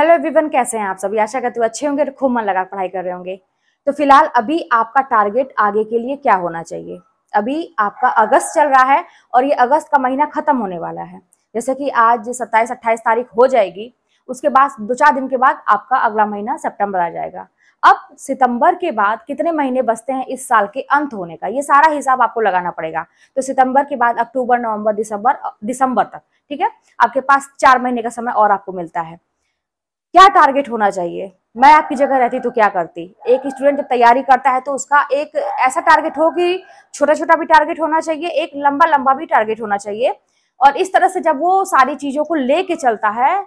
Hello everyone, कैसे हैं आप सभी। आशा करती हूँ अच्छे होंगे और खूब मन लगा पढ़ाई कर रहे होंगे। तो फिलहाल अभी आपका टारगेट आगे के लिए क्या होना चाहिए। अभी आपका अगस्त चल रहा है और ये अगस्त का महीना खत्म होने वाला है। जैसे कि आज 27-28 तारीख हो जाएगी, उसके बाद 2-4 दिन के बाद आपका अगला महीना सितंबर आ जाएगा। अब सितंबर के बाद कितने महीने बचते हैं इस साल के अंत होने का, ये सारा हिसाब आपको लगाना पड़ेगा। तो सितंबर के बाद अक्टूबर, नवंबर, दिसंबर तक, ठीक है, आपके पास 4 महीने का समय और आपको मिलता है। क्या टारगेट होना चाहिए। मैं आपकी जगह रहती तो क्या करती। एक स्टूडेंट जब तैयारी करता है तो उसका एक ऐसा टारगेट हो कि छोटा छोटा भी टारगेट होना चाहिए, एक लंबा लंबा भी टारगेट होना चाहिए। और इस तरह से जब वो सारी चीजों को लेके चलता है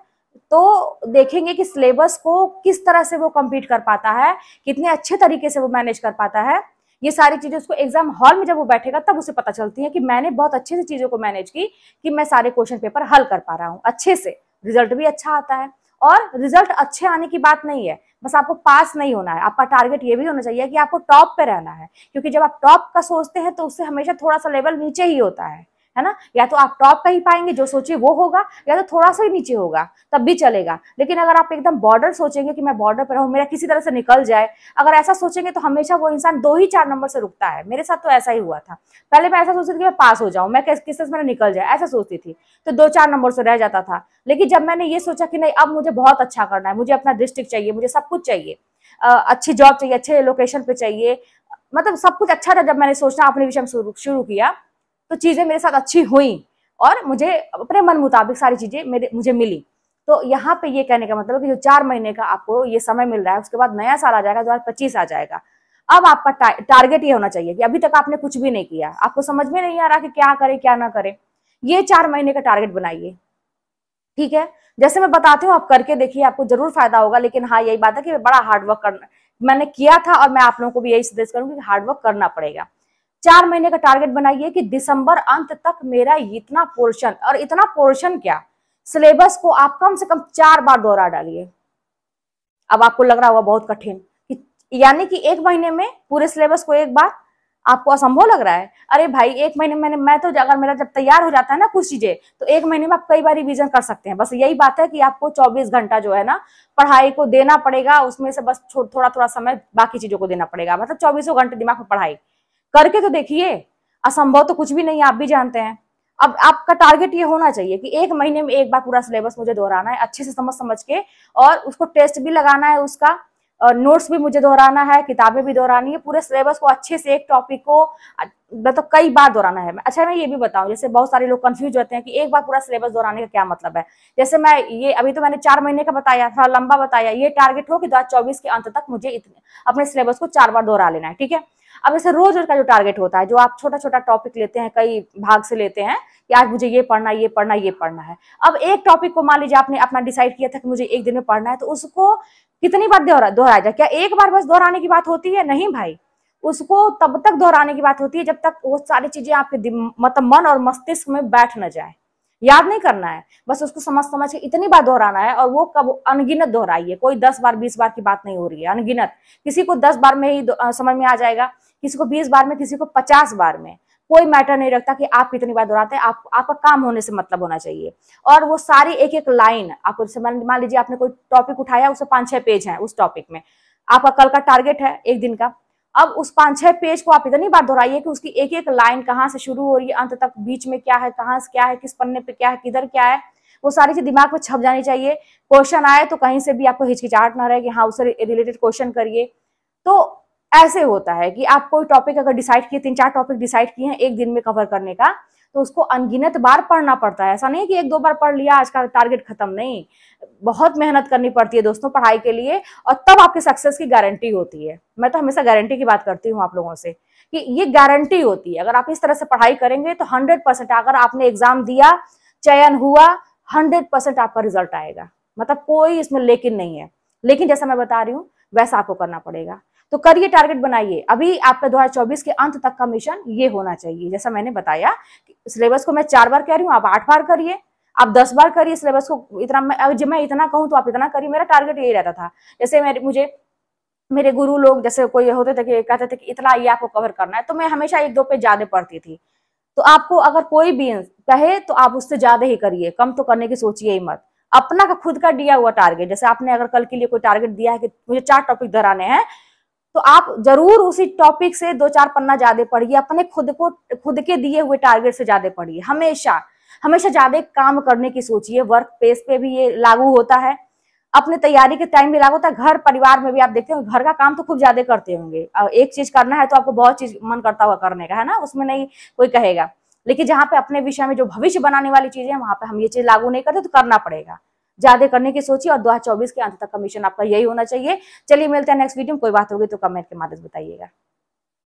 तो देखेंगे कि सिलेबस को किस तरह से वो कंप्लीट कर पाता है, कितने अच्छे तरीके से वो मैनेज कर पाता है। ये सारी चीजें उसको एग्जाम हॉल में जब वो बैठेगा तब उसे पता चलती है कि मैंने बहुत अच्छे से चीजों को मैनेज की, कि मैं सारे क्वेश्चन पेपर हल कर पा रहा हूँ अच्छे से। रिजल्ट भी अच्छा आता है। और रिजल्ट अच्छे आने की बात नहीं है, बस आपको पास नहीं होना है। आपका टारगेट ये भी होना चाहिए कि आपको टॉप पे रहना है, क्योंकि जब आप टॉप का सोचते हैं तो उससे हमेशा थोड़ा सा लेवल नीचे ही होता है ना। या तो आप टॉप का ही पाएंगे, जो सोचिए वो होगा, या तो थोड़ा सा ही नीचे होगा तब भी चलेगा। लेकिन अगर आप एकदम बॉर्डर सोचेंगे कि मैं बॉर्डर पर रहूं, मेरा किसी तरह से निकल जाए, अगर ऐसा सोचेंगे तो हमेशा वो इंसान 2 ही 4 नंबर से रुकता है। मेरे साथ तो ऐसा ही हुआ था। पहले मैं ऐसा सोचती थी कि मैं पास हो जाऊं, मैं किस तरह से मेरा निकल जाए, ऐसा सोचती थी, तो 2-4 नंबर से रह जाता था। लेकिन जब मैंने ये सोचा कि नहीं, अब मुझे बहुत अच्छा करना है, मुझे अपना डिस्ट्रिक्ट चाहिए, मुझे सब कुछ चाहिए, अच्छी जॉब चाहिए, अच्छे लोकेशन पे चाहिए, मतलब सब कुछ अच्छा था। जब मैंने सोचना अपने विषय में शुरू किया तो चीजें मेरे साथ अच्छी हुई और मुझे अपने मन मुताबिक सारी चीजें मुझे मिली। तो यहाँ पे ये कहने का मतलब है कि जो 4 महीने का आपको ये समय मिल रहा है, उसके बाद नया साल आ जाएगा, 2025 आ जाएगा। अब आपका टारगेट ये होना चाहिए कि अभी तक आपने कुछ भी नहीं किया, आपको समझ में नहीं आ रहा कि क्या करें क्या ना करें, ये 4 महीने का टारगेट बनाइए। ठीक है, जैसे मैं बताती हूँ, आप करके देखिए, आपको जरूर फायदा होगा। लेकिन हाँ, यही बात है कि बड़ा हार्डवर्क करना मैंने किया था और मैं आप लोगों को भी यही सजेस्ट करूंगी कि हार्डवर्क करना पड़ेगा। 4 महीने का टारगेट बनाइए कि दिसंबर अंत तक मेरा इतना पोर्शन, और इतना पोर्शन क्या, सिलेबस को आप कम से कम 4 बार दोहरा डालिए। अब आपको लग रहा होगा बहुत कठिन, कि यानी कि 1 महीने में पूरे सिलेबस को एक बार, आपको असंभव लग रहा है। अरे भाई, 1 महीने में मैं तो, अगर मेरा जब तैयार हो जाता है ना कुछ चीजें, तो 1 महीने में आप कई बार रिवीजन कर सकते हैं। बस यही बात है कि आपको 24 घंटा जो है ना पढ़ाई को देना पड़ेगा, उसमें से बस थोड़ा थोड़ा समय बाकी चीजों को देना पड़ेगा। मतलब 24 घंटे दिमाग में पढ़ाई करके तो देखिए। असंभव तो कुछ भी नहीं, आप भी जानते हैं। अब आपका टारगेट ये होना चाहिए कि 1 महीने में एक बार पूरा सिलेबस मुझे दोहराना है, अच्छे से समझ समझ के, और उसको टेस्ट भी लगाना है उसका, और नोट्स भी मुझे दोहराना है, किताबें भी दोहरानी है, पूरे सिलेबस को अच्छे से, एक टॉपिक को मतलब कई बार दोहराना है। अच्छा, मैं ये भी बताऊं, जैसे बहुत सारे लोग कंफ्यूज होते हैं कि एक बार पूरा सिलेबस दोहराने का क्या मतलब है। जैसे मैं ये अभी तो मैंने 4 महीने का बताया, थोड़ा लंबा बताया, ये टारगेट हो कि 2024 के अंत तक मुझे अपने सिलेबस को 4 बार दोहरा लेना है। ठीक है, अब जैसे रोज रोज का जो टारगेट होता है, जो आप छोटा छोटा टॉपिक लेते हैं, कई भाग से लेते हैं कि आज मुझे ये पढ़ना, ये पढ़ना, ये पढ़ना है। अब एक टॉपिक को मान लीजिए आपने अपना डिसाइड किया था कि मुझे एक दिन में पढ़ना है, तो उसको कितनी बार दोहराया जाए। क्या एक बार बस दोहराने की बात होती है? नहीं भाई, उसको तब तक दोहराने की बात होती है जब तक वो सारी चीजें आपके मतलब मन और मस्तिष्क में बैठ न जाए। याद नहीं करना है, बस उसको समझ समझ के इतनी बार दोहराना है। और वो कब अनगिनत दोहराइए, कोई 10 बार 20 बार की बात नहीं हो रही है, अनगिनत। किसी को 10 बार में ही समझ में आ जाएगा, किसी को 20 बार में, किसी को 50 बार में। कोई मैटर नहीं रखता कि आप कितनी बार दोहराते हैं, आपका काम होने से मतलब होना चाहिए। और वो सारी एक एक लाइन आपको, मान लीजिए आपने कोई टॉपिक उठाया, उसमें 5-6 पेज है उस टॉपिक में, आपका कल का टारगेट है 1 दिन का। अब उस 5-6 पेज को आप इतनी बार दोहराइए कि उसकी एक एक लाइन कहाँ से शुरू हो रही है, अंत तक बीच में क्या है, कहाँ से क्या है, किस पन्ने पे क्या है, किधर क्या है, वो सारी चीज दिमाग में छप जानी चाहिए। क्वेश्चन आए तो कहीं से भी आपको हिचकिचाहट ना रहे कि हाँ, उससे रिलेटेड क्वेश्चन करिए। तो ऐसे होता है कि आप कोई टॉपिक अगर डिसाइड किए, 3-4 टॉपिक डिसाइड किए हैं 1 दिन में कवर करने का, तो उसको अनगिनत बार पढ़ना पड़ता है। ऐसा नहीं कि 1-2 बार पढ़ लिया आज का टारगेट खत्म, नहीं। बहुत मेहनत करनी पड़ती है दोस्तों पढ़ाई के लिए, और तब आपके सक्सेस की गारंटी होती है। मैं तो हमेशा गारंटी की बात करती हूँ आप लोगों से, कि ये गारंटी होती है। अगर आप इस तरह से पढ़ाई करेंगे तो 100%, अगर आपने एग्जाम दिया, चयन हुआ, 100% आपका रिजल्ट आएगा। मतलब कोई इसमें लेकिन नहीं है। लेकिन जैसा मैं बता रही हूँ वैसा आपको करना पड़ेगा। तो करिए, टारगेट बनाइए। अभी आपका 2024 के अंत तक का मिशन ये होना चाहिए। जैसा मैंने बताया, सिलेबस को मैं 4 बार कह रही हूँ, आप 8 बार करिए, आप 10 बार करिए सिलेबस को। इतना जब मैं इतना कहूँ तो आप इतना करिए। मेरा टारगेट यही रहता था। जैसे मेरे गुरु लोग जैसे कोई होते थे कि कहते थे कि इतना ये आपको कवर करना है, तो मैं हमेशा 1-2 पेज ज्यादा पढ़ती थी। तो आपको अगर कोई भी कहे तो आप उससे ज्यादा ही करिए, कम तो करने की सोचिए ही मत। अपना का खुद का दिया हुआ टारगेट, जैसे आपने अगर कल के लिए कोई टारगेट दिया है कि मुझे 4 टॉपिक दोहराने हैं, तो आप जरूर उसी टॉपिक से 2-4 पन्ना ज्यादा पढ़िए, अपने खुद के दिए हुए टारगेट से ज्यादा पढ़िए। हमेशा हमेशा ज्यादा काम करने की सोचिए। वर्क प्लेस पे भी ये लागू होता है, अपने तैयारी के टाइम भी लागू होता है, घर परिवार में भी आप देखते हो घर का काम तो खूब ज्यादा करते होंगे। एक चीज करना है तो आपको बहुत चीज मन करता हुआ करने का, है ना, उसमें नहीं कोई कहेगा। लेकिन जहां पे अपने विषय में जो भविष्य बनाने वाली चीजें हैं वहां पे हम ये चीज लागू नहीं करते, तो करना पड़ेगा। ज्यादा करने की सोचिए और 2024 के अंत तक का मिशन आपका यही होना चाहिए। चलिए मिलते हैं नेक्स्ट वीडियो में, कोई बात होगी तो कमेंट के माध्यम से बताइएगा।